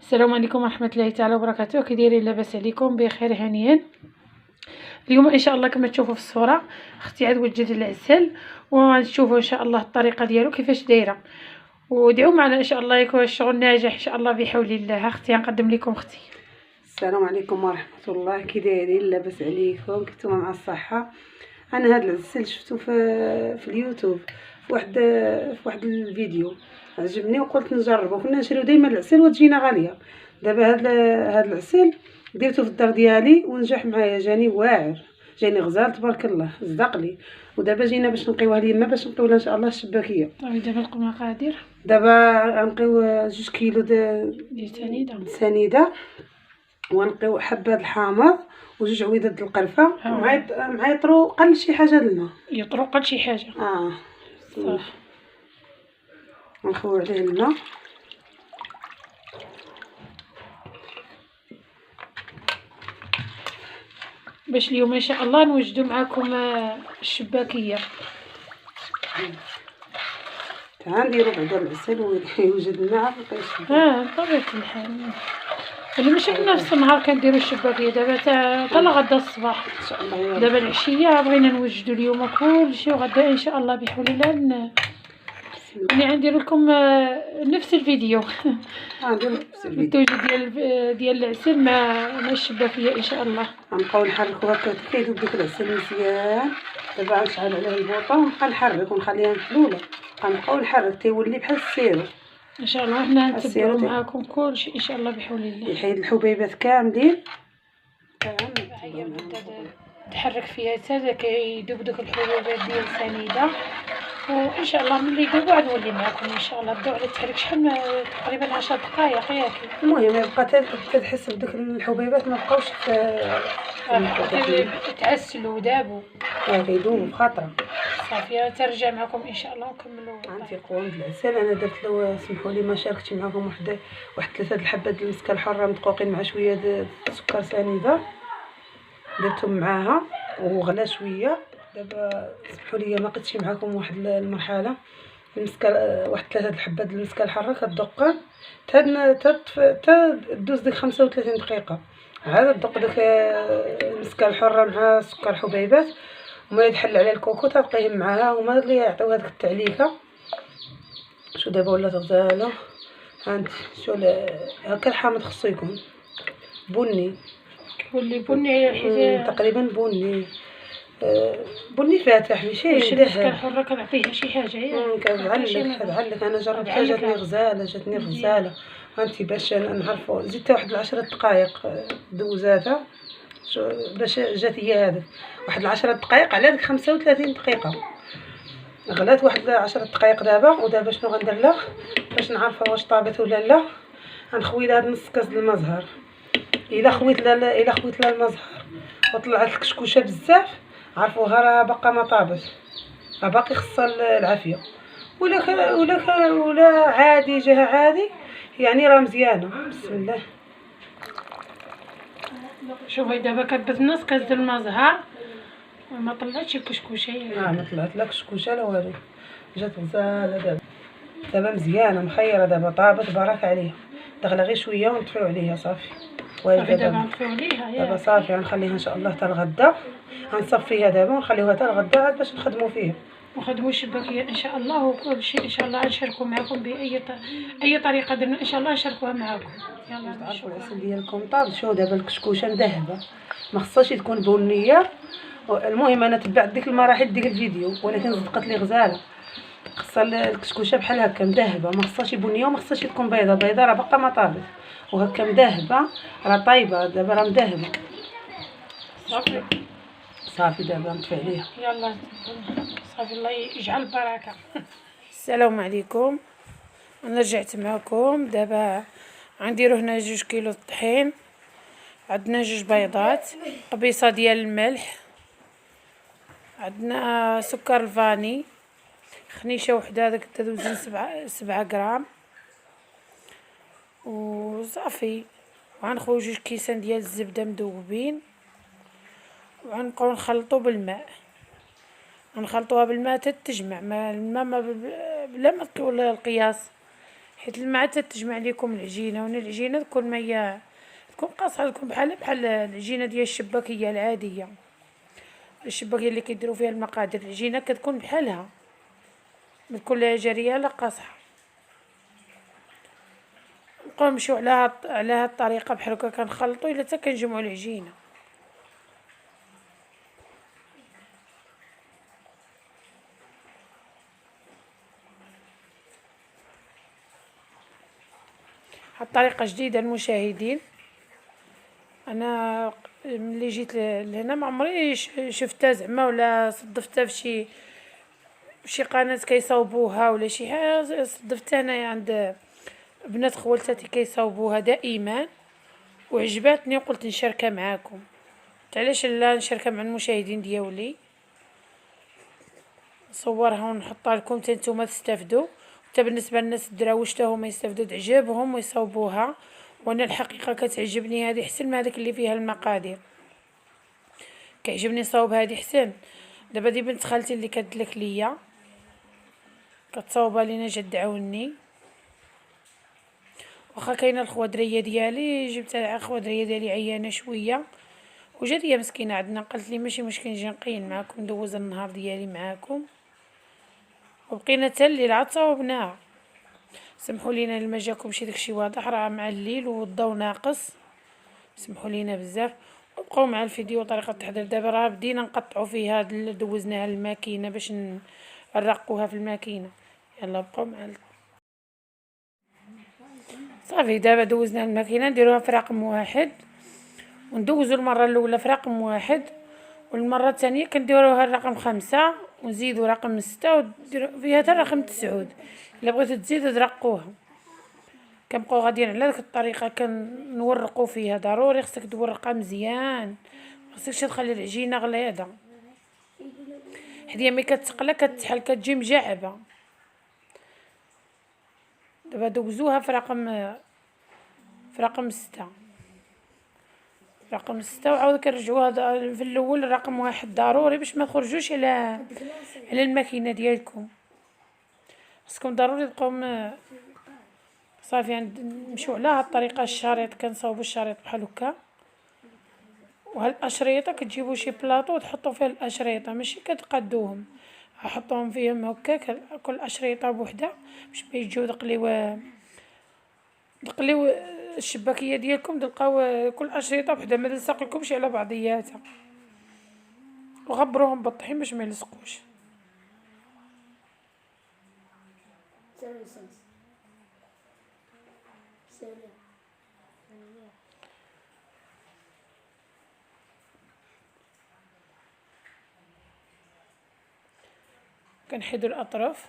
السلام عليكم ورحمه الله تعالى وبركاته. كي دايرين؟ لاباس عليكم؟ بخير هانيين. اليوم ان شاء الله كما تشوفوا في الصوره اختي عاد وجدت العسل، وغنشوفوا ان شاء الله الطريقه ديالو كيفاش دايره، ودعوا معنا ان شاء الله يكون الشغل ناجح ان شاء الله بحول الله. اختي نقدم لكم اختي. السلام عليكم ورحمه الله. كي دايرين؟ لاباس عليكم؟ كنتم مع الصحه؟ انا هذا العسل شفتو في اليوتيوب في واحد الفيديو عجبني وقلت نجربه. كنا نشريو دائما العسل وتجينا غاليه. دابا هذا العسل درته في الدار ديالي ونجح معايا، جاني واعر، جاني غزال تبارك الله، صدق لي. ودابا جينا باش نقيوها اليما، باش نقيوها ان شاء الله الشباكيه. طيب دابا المقادير. دابا غنقيو 2 كيلو سنيده سنيده، ونقيو حبه الحامض وجوج عويدات القرفه، مع يطرو قل شي حاجه الماء، يطرو قل شي حاجه. صافي. نخويو عليه الماء باش اليوم ان شاء الله نوجدوا معكم الشباكيه. نديرو بعدا العسل ويوجد لنا عفايس. بطبيعه الحال اللي ماشي في نفس النهار كنديروا الشباكيه. دابا حتى لغدا الصباح ان شاء الله. دابا العشيه بغينا نوجدوا اليوم كلشي، وغدا ان شاء الله بحول الله يعني غندير لكم نفس الفيديو. نديرو نفس الفيديو ديال العسل مع الشباكيه ان شاء الله. غنبقاو نحركو هكا كيدوب ديك العسل مزيان. دابا غنشعل عليه البوطه ونبقى نحرك ونخليها محلوله. غنبقاو نحرك تيولي بحال السيرو ان شاء الله. حنا نتبعوا معاكم كلشي ان شاء الله بحول الله. يحيد الحبيبات كاملين تحرك فيها حتى كيذوب دوك الحبيبات ديال السنيده، وان شاء الله ملي يذوبوا عاد نولي معكم ان شاء الله. بداو على التحريك شحال تقريبا 10 دقائق ياك. المهم يبقى تحس بدوك الحبيبات ما بقاوش تعسلوا ودابوا كيذوبوا بخاطره. صافي ترجع معكم ان شاء الله ونكملوا. عندي قوام العسل انا درت له، سمحوا لي ما شاركتش معكم، واحد 3 الحبات د المسكه الحاره مدقوقين مع شويه د السكر سنيده، درتهم معاها وغلا شويه. دابا سمحوا لي ما قدتش معكم واحد المرحله. المسكه واحد 3 الحبات د المسكه الحاره كتدق دوز ديك 35 دقيقه، عاد تدق داك المسكه الحاره مع سكر حبيبات، وما يتحل على الكوكو تبقيهم معاها هما اللي يعطيو هذيك التعليكه. شو دابا ولات غزاله. هانت شو هكا الحامض خصو يكون بني، واللي بني تقريبا بني فاتح ماشي ذهب. الحره كنعطيها شي حاجه كتعلق انا جربتها جاتني غزاله. هانتي باش نعرفوا زدت واحد 10 دقائق دوزاتها باش جات هي هذيك واحد 10 دقائق على ديك 35 دقيقه. غلات واحد 10 دقائق دابا. ودابا شنو غندير لها باش نعرفها واش طابت ولا لا؟ غنخوي لها نص كاس د المزهر. الا خويت لها المزهر وطلعت الكشكوشه بزاف عرفوها راه باقا ما طابت، راه باقي خصها العافيه. ولا عادي جاها عادي يعني راه مزيانه. بسم الله. شوفي دابا كبت نص كاس د المزهر ما طلعتش الكشكوشه. ما طلعت لا كشكوشه لا والو، جات غزاله. دابا مزيانه مخيره، دابا طابت بارك عليها. تغلى غير شويه ونطفيو عليها صافي. دابا نطفيو عليها دابا صافي. غنخليها ان شاء الله حتى الغدا، غنصفيها دابا ونخليوها حتى الغدا عاد باش نخدموا فيها ونخدموا الشباكيه ان شاء الله. وكل شيء ان شاء الله غنشاركوا معكم اي طريقه درنا ان شاء الله نشاركوها معكم. يلا تعرفوا العسل ديالكم طاب. شوفوا دابا الكشكوشه مذهبه، ما خصهاش تكون بنيه. المهم انا تبعت ديك المراحل ديك الفيديو، ولكن صدقت لي غزاله. خصها الكشكوشه بحال هكا مذهبه، ما خصهاش بنيه وما خصهاش تكون بيضه راه باقا ما طابت، وهكا مذهبه راه طايبه. دابا راه مذهبه صافي. دابا نطفي عليها. يلا صافي. الله يجعل البركه. السلام عليكم. انا رجعت معكم. دابا غنديرو هنا 2 كيلو الطحين، عندنا 2 بيضات، قبيصه ديال الملح، عندنا سكر الفاني، خنيشه وحده داك تدوزن 7 غرام وصافي. وغنخويو 2 كيسان ديال الزبده مذوبين، وغنبقاو نخلطو بالماء. غنخلطوها بالماء حتى تجمع الماء بلا ما تطول القياس، حيت الماء تتجمع لكم العجينه، وهنا العجينه تكون ما هي تكون قاصحه، تكون بحال العجينه ديال الشباكيه العاديه، الشباكيه اللي كيديروا فيها المقادير. العجينه كتكون بحالها، ما تكون لا جاريه لا قاصحه. نبقاو نمشيو على هاد الطريقه بحال هكا كنخلطوا الا حتى كنجمعوا العجينه. هاد الطريقه جديده المشاهدين، انا ملي جيت لهنا ما عمري شفتها زعما ولا صدفتها فشي قناه كيصاوبوها ولا شي حاجه. صدفتها هنايا عند بنات خوالتاتي كيصاوبوها دائما وعجباتني وقلت نشاركها معاكم. علاش لا نشاركها مع المشاهدين ديالي، نصورها ونحطها لكم حتى نتوما تستافدوا، حتى بالنسبه للناس الدراوش حتى هما يستافدوا تعجبهم ويصاوبوها. وانا الحقيقه كتعجبني هذه حسن ما هذيك اللي فيها المقادير، كيعجبني نصاوب هذه حسن. دابا دي بنت خالتي اللي كدلك ليا كتصاوبها لينا، جات دعاوني. واخا كاينه الخوادريه ديالي، جبتها الخوادريه ديالي عيانه شويه وجات هي مسكينه عندنا، قالت لي ماشي مشكل نجي نقين معاكم ندوز النهار ديالي معاكم، وبقينا حتى الليل عاد صاوبناها. سمحوا لينا الا ما جاكمشي داكشي واضح، راه مع الليل والضو ناقص، سمحوا لينا بزاف. وبقاو مع الفيديو طريقه التحضير. دابا راه بدينا نقطعوا فيها، دوزناها للماكينه باش نرقوها في الماكينه. يلا بقاو مع صافي. دابا دوزنا الماكينه نديروها في رقم 1، وندوزو المره الاولى في رقم 1، والمره الثانيه كنديروها الرقم 5، ونزيدو رقم 6 وديرو فيها حتى الرقم 9. الا بغيتو تزيدو ترقوها. كنبقاو غاديين على ديك الطريقه، كنورقو فيها. ضروري خصك تورقها مزيان، مخصكش تخلي العجينه غليظه، حيت هي ملي كتقلى كتحل كتجي مجعبه. دابا دوزوها في رقم 6، رقم 6 وعاود كنرجعوها في الاول رقم 1 ضروري باش ما تخرجوش على الماكينه ديالكم. خصكم ضروري تبقاو صافي. نمشيو على هاد الطريقه. الشريط كنصاوبوا الشريط بحال هكا، وهاد الاشريطه كتجيبوا شي بلاطو وتحطوا فيه الاشريطه، ماشي كتقادوهم، حطوهم فيهم هكاك كل اشريطه بوحده باش ما يجيو دقليو الشباكيه ديالكم. تلقاو كل اشريطه بوحدها، ما تلصقلكمش على بعضياتها، وغبروهم بالطحين باش ما يلصقوش. كنحيدو الاطراف.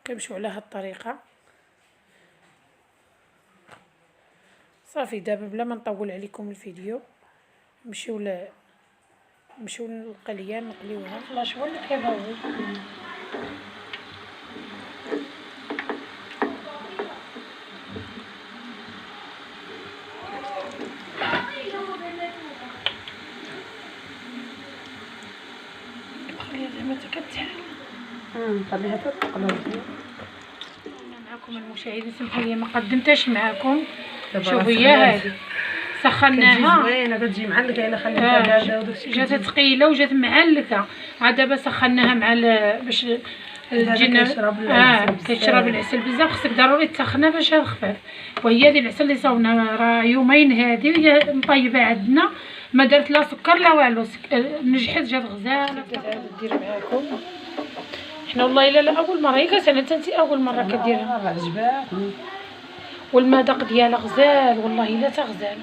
كنمشيو على هاد الطريقه صافي. دابا بلا ما نطول عليكم الفيديو، نمشيو للقليه نقليوها. خلاص هو اللي كيضوي. خليها زعما كتحل. خليها تتقلب. معكم المشاهدين، سمحوا لي ما قدمتهاش معكم. شوفوا هي هذه سخناها زوينه، كتجي معلقه الا خليتها بارده وداكشي. جات ثقيله وجات معلقه. عاد دابا سخناها مع باش الجنه كيشرب العسل بزاف. خصك ضروري تسخنها باش خفاف. وهي هذه العسل اللي صاوبنا راه يومين هذه، وهي مطيبه عندنا، ما درت لا سكر لا والو. نجحت، جات غزاله. ندير معاكم حنا والله لا اول مره هي كانت انت اول مره كديرها. عجباتني والمذاق ديالها غزال والله لا تغزال.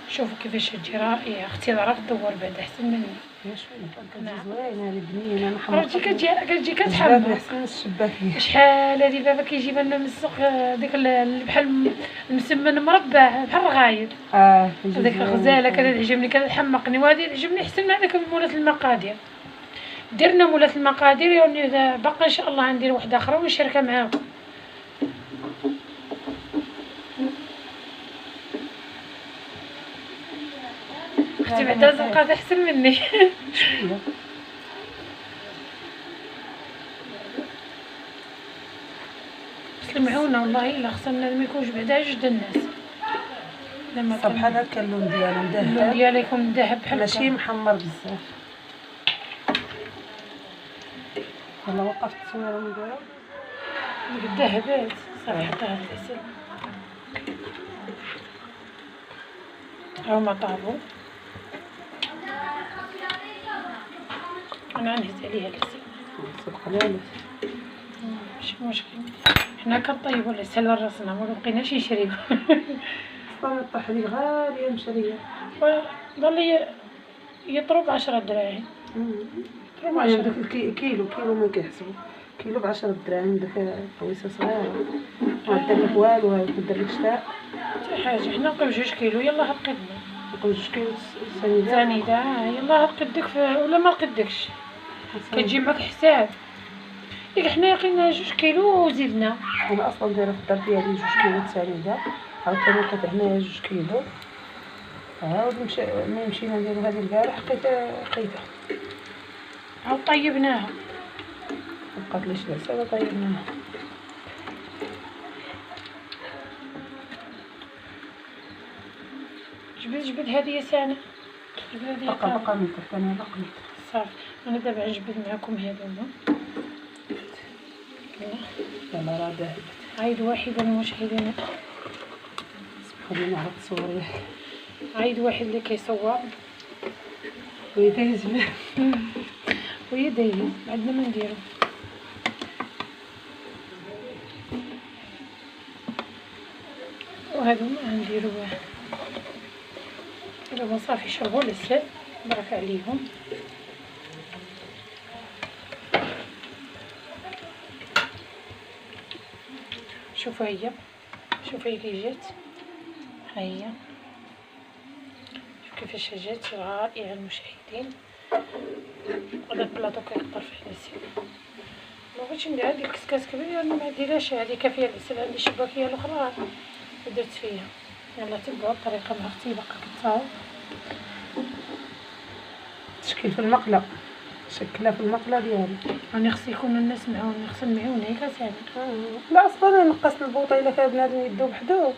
شوفوا كيفاش تجي رائعه. اختي ضرب الدور بعد احسن مني. زوينه هذه بنينه. انا عرفتي كتجي كتحمر احسن الشباكيه. شحال هادي دابا كيجيب لنا من السوق ديك بحال المسمن مربع بحال الغايب. هذاك الغزاله كتعجبني كتحمقني، وهذه تعجبني احسن من هذاك مولات المقادير. درنا مولات المقادير يعني باقا ان شاء الله ندير واحده اخرى ونشاركها معاكم. اختي بعدا زنقات احسن مني. المعونه والله الا خصنا ما يكونش بعدا جوج د الناس. لما بحال هكا اللون ديالو مذهب، اللون ديالو يكون مذهب بحال ماشي محمر بزاف. يلا وقفت التصويره من دابا بالذهبات صافي حطها في العسل. هاهما طابو، انا نهز عليها العسل صدق عليك ماشي مشكل. حنا كنطيبوا العسل لراسنا ما بقيناش نشريو. اصلا الطحالب غاليه مشريه، ضل يضرب 10 دراهم. داك كيلو ما كيحسبوا كيلو ب10 دراهم. داك الطويسه صغيره ما دير لك والو، ما دير لك شتاء حتى حاجه. حنا نبقيو 2 كيلو يلاه هاد نقول 2 كيلو سنيده يلاه هاد قدك ولا ما قدكش كتجي معاك حساب. ديك حنا لقينا 2 كيلو وزيدنا. انا اصلا دايره في الدار ديالي 2 كيلو سنيده، عاوتاني لقيت هنايا 2 كيلو. عاود ملي مشينا نديرو هذه البارح لقيتها عاود طيبناها. مبقات ليش العسل طيبناها. جبد هذه يا سنة. بقى من تحت. انا بقى صافي انا دابا نجبد معكم هذوما. يلا راه ذهبت. عيد واحد المشاهدين خليني نعرف تصوري. عيد واحد اللي كيصور ويدايز ويدايز عندنا ما نديرو. وهذو ما نديرو دابا صافي شربوا العسل برك عليهم. شوفوا هي كي جات، ها هي شوف كيفاش جات رائعه المشاهدين. هذا البلاطو كيقطر فيه العسل. ما بغيتش ندير هذيك الكسكاس كبير لأن ما ديرهاش هذه كافيه العسل. عندي شباكيه الاخرى درت فيها. يلا تبعوا الطريقه مع اختي باقا كتصاوب. تشكيل في المقله، شكلها في المقله ديالي. راني خص يكونوا الناس معاوني، خص المعونه هي كتساعد. لا اصلا نقص البوطه الا كان بنادم يدو بحدو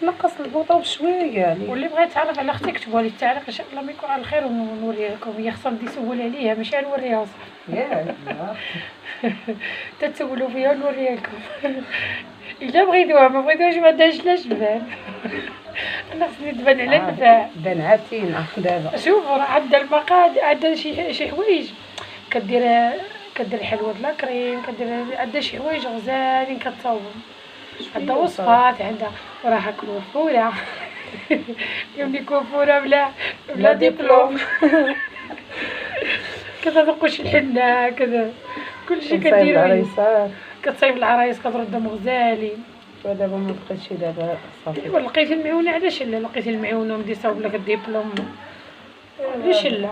نقص البوطه بشويه يعني. واللي بغى يتعرف على اختي كتبوا لي التعليق ان شاء الله ما يكون على الخير ونوريها لكم. هي خصها ندي سول عليها ماشي نوريها وصافي. ياك تتسولوا فيها ونوريها لكم. الا بغيتوها ما بغيتوهاش ما عندهاش لا جبال. انا خصني تبان على النفاع. بان عاتينا دابا. شوفوا راه عندها المقادير، عندها شي حوايج كدير حلوه لاكريم، عندها شي حوايج غزالين كتصاوبهم. عندها وصفات، عندها وراها كوافوره. يومني كوافوره بلا دبلوم. كذا نقوش الحنه كذا كلشي كديروا. كتصايب العرايس كتردهم غزالين. ودابا ما بقيتش دابا صافي. لقيت المعونه علاش لا لقيت المعونه ومدي صاوب لك الدبلوم علاش لا.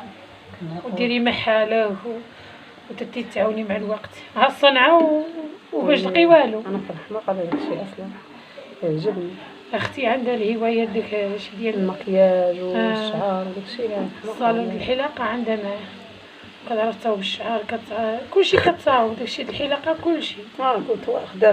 وديري محاله وتتي تعاوني مع الوقت. ها الصنعه وباش تلقي والو. انا فرحانه على داكشي اصلا يعجبني. اختي عندها الهوايه ديك شي ديال المكياج والشعر وداكشي. الصالون الحلاقه عندها معاه كتعرف تصاوب الشعر كلشي كتصاوب داكشي د الحلاقه كلشي. كنت واخده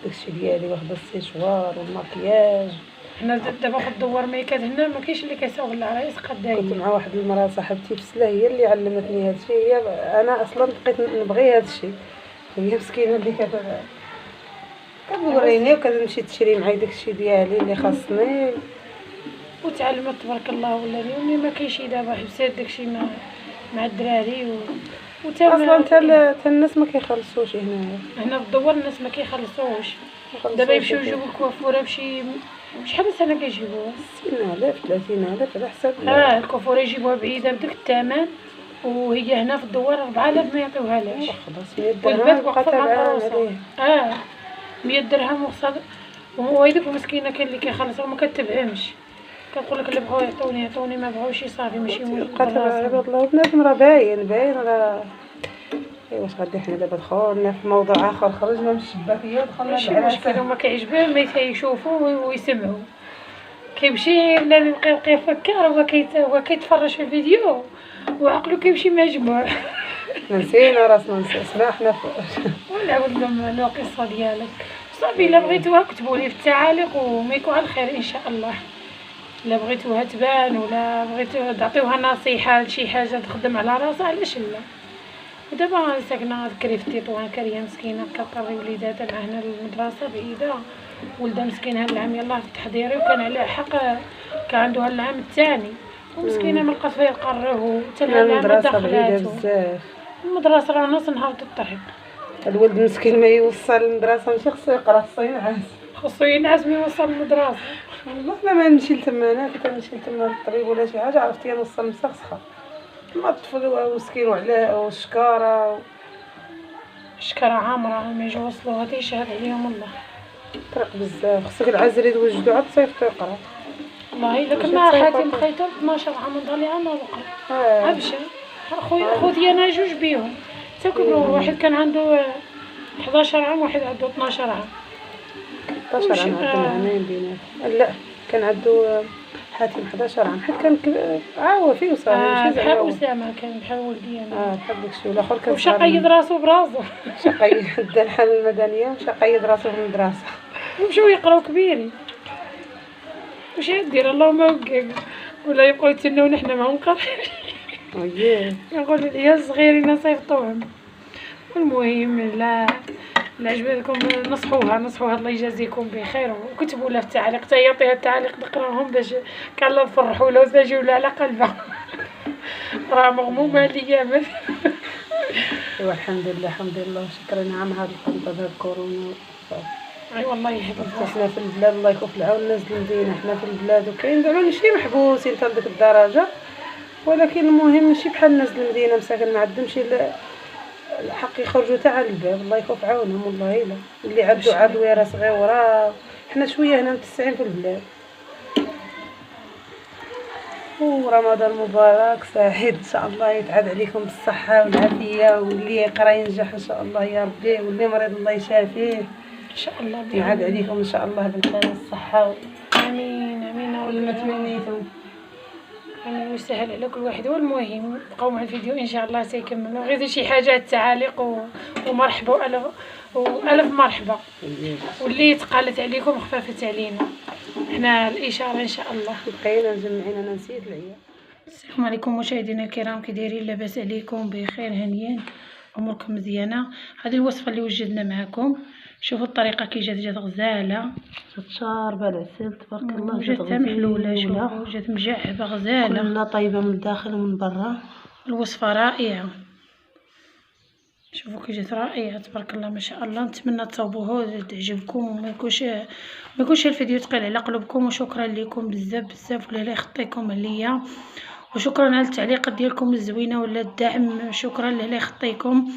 داكشي ديالي، واخده السيشوار والمكياج. حنا دابا في الدوار ميكات هنا ما كاينش اللي كيصاوب العرايس قدايا. كنت مع واحد المراه صاحبتي في سلا هي اللي علمتني هادشي. هي انا اصلا بقيت نبغي هادشي. هي مسكينه اللي كتوريني وكتمشي تشري معايا داكشي ديالي اللي خاصني. وتعلمت تبارك الله ولاني ملي ما كاينش دابا حبسات داكشي مع الدراري اصلا حتى الناس ما كيخلصوش هنا في الدوار. الناس ما كيخلصوش دابا يمشيو يجيبو الكوافوره بشحال سنه كيجيبوها؟ 20,000 30,000 على حسب. الكوافوره يجيبوها بعيده بداك الثمن، وهي هنا في الدوار 4000 ما يعطيوهالاش. خلاص 100 درهم والبنت بقى واقفه مع تابعة العروسه. عليه. 100 درهم وصاد. وهيديك المسكينه كاين اللي كيخلص وما كتبهمش، كنقول لك اللي بغاو يعطوني ما بغاوش صافي ماشي بقى تابعة عباد الله. وبنادم راه باين راه. واش غادي حنا دابا دخلنا في موضوع اخر، خرجنا من الشباكيه ودخلنا ماشي مشكل، هما كيعجبهم ما يشوفوا ويسمعوا. كيمشي بنادم يبقى يفكر هو كيتفرج في الفيديو وعقلو كيمشي مجموع. نسينا راسنا نسمع حنا ولا نقول لهم القصه ديالك صافي. الا بغيتوها كتبوا لي في التعاليق وما يكون على خير ان شاء الله. الا بغيتوها تبان ولا بغيتو تعطيوها نصيحه لشي حاجه تخدم على راسها علاش لا. ودابا ساكنه ذكري في تطوان كاريه مسكينه كتقري وليداتها معنا للمدرسه بعيده، ولدها مسكين هاد العام يلاه في التحضيري وكان عليه حق، كان عنده هاد العام الثاني ومسكينه ما لقات فيها يقريه حتى هاد العام دخلاتو بزاف. المدرسه راه نص نهار الطريق. الولد مسكين ما يوصل للمدرسه ماشي خصو يقرا، خصو ينعس ما يوصل للمدرسه. والله ما نمشي لتما، انا كنت نمشي لتما للطبيب ولا شي حاجه عرفتي نوصل مسخسخه. ما الطفل مسكين وعلاه والشكاره عامره ما يجوا وصلوا هادي يشهد عليهم الله. طريق بزاف خصك العزري توجدو عاد تصيفطو يقرا. والله الا كنا حاتم خيطه 12 عام ضالي عام وقرا. ابشر خويا انا جوج بيهم حتى كبروا، واحد كان عنده 11 عام واحد عنده 12 عام. 11 عام عندنا عامين بينات. لا كان عنده حاتم 11 عام، حيت كان عاوة وصافي ماشي زعما بحال أسامة كان بحال ولدي أنا. بحال داكشي. والآخر كان ومشى قيد راسو براسو. مشى قيد دا الحالة المدنية ومشى قيد راسو في المدرسة. ومشاو يقراو كبيرين. واش دير اللهم وكاك ولا يبقاو يتسناونا حنا ما نقراوش. نقول يا صغيرين صيفطوهم. المهم لا عجبتكم نصحوها الله يجازيكم بخير، وكتبوا لها في التعليق حتى يعطيها التعليق نقراهم باش كان لا نفرحوا لها وتجيو لها على قلبها. راه مغمومه ليا. ايوا الحمد لله وشكرا نعم هذا القنطه هذا الكورونا. اي والله يحفظها. حنا في البلاد الله يكون في العون الناس المدينه، حنا في البلاد وكاين زعما ماشي محبوسين حتى لديك الدرجه، ولكن المهم ماشي بحال الناس المدينه مساكن ما عندهمش الحق يخرجوا تاع الباب. الله يكون في عونهم والله الا اللي عنده عدويره صغيره. حنا شويه هنا متسعين في البلاد. ورمضان مبارك سعيد ان شاء الله، يتعاد عليكم بالصحه والعافيه، واللي يقرا ينجح ان شاء الله يا ربي، واللي مريض الله يشافيه ان شاء الله. يعاد عليكم ان شاء الله بالخير والصحه. امين واللي ما تمنيتم يعني يسهل على كل واحد. والمهم بقاو مع الفيديو ان شاء الله سيكملوا. غير شي حاجات تعاليق ومرحبا والف مرحبا. واللي تقالت عليكم خففت علينا حنا الاشاره ان شاء الله. بقينا مجمعين. انا نسيت العيا. السلام عليكم مشاهدينا الكرام، كي دايرين؟ لاباس عليكم؟ بخير هانيين؟ اموركم مزيانه؟ هذه الوصفه اللي وجدنا معكم. شوفوا الطريقه كي جات غزاله، جات شاربه العسل تبارك الله، جات محلوله. شوفوا جات مجعبه غزاله كلها طيبه من الداخل ومن برا. الوصفه رائعه. شوفوا كي جات رائعه تبارك الله ما شاء الله. نتمنى تصاوبوها تعجبكم وما يكونش الفيديو ثقيل على قلوبكم. وشكرا لكم بزاف ولا لا يخطيكم عليا، وشكرا على التعليقات ديالكم الزوينه ولا الدعم. شكرا لا يخطيكم.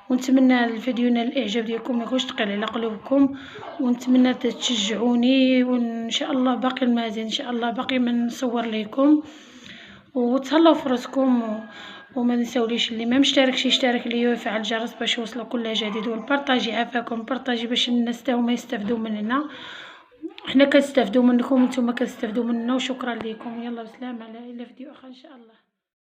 ونتمنى الفيديو ينال الاعجاب ديالكم ما يكونش ثقيل على قلوبكم، ونتمنى تشجعوني. وان شاء الله باقي المزيد ان شاء الله باقي ما نصور لكم. وتهلاو في راسكم وما نساوليش اللي ما مشتركش يشترك ليا ويفعل الجرس باش يوصلوا كل جديد. والبارطاجي عافاكم، بارطاجي باش الناس تاهما ما يستافدوا مننا. حنا كنستافدوا منكم وانتم كتستافدوا مننا. وشكرا لكم. يلا بسلامه الى فيديو اخر ان شاء الله.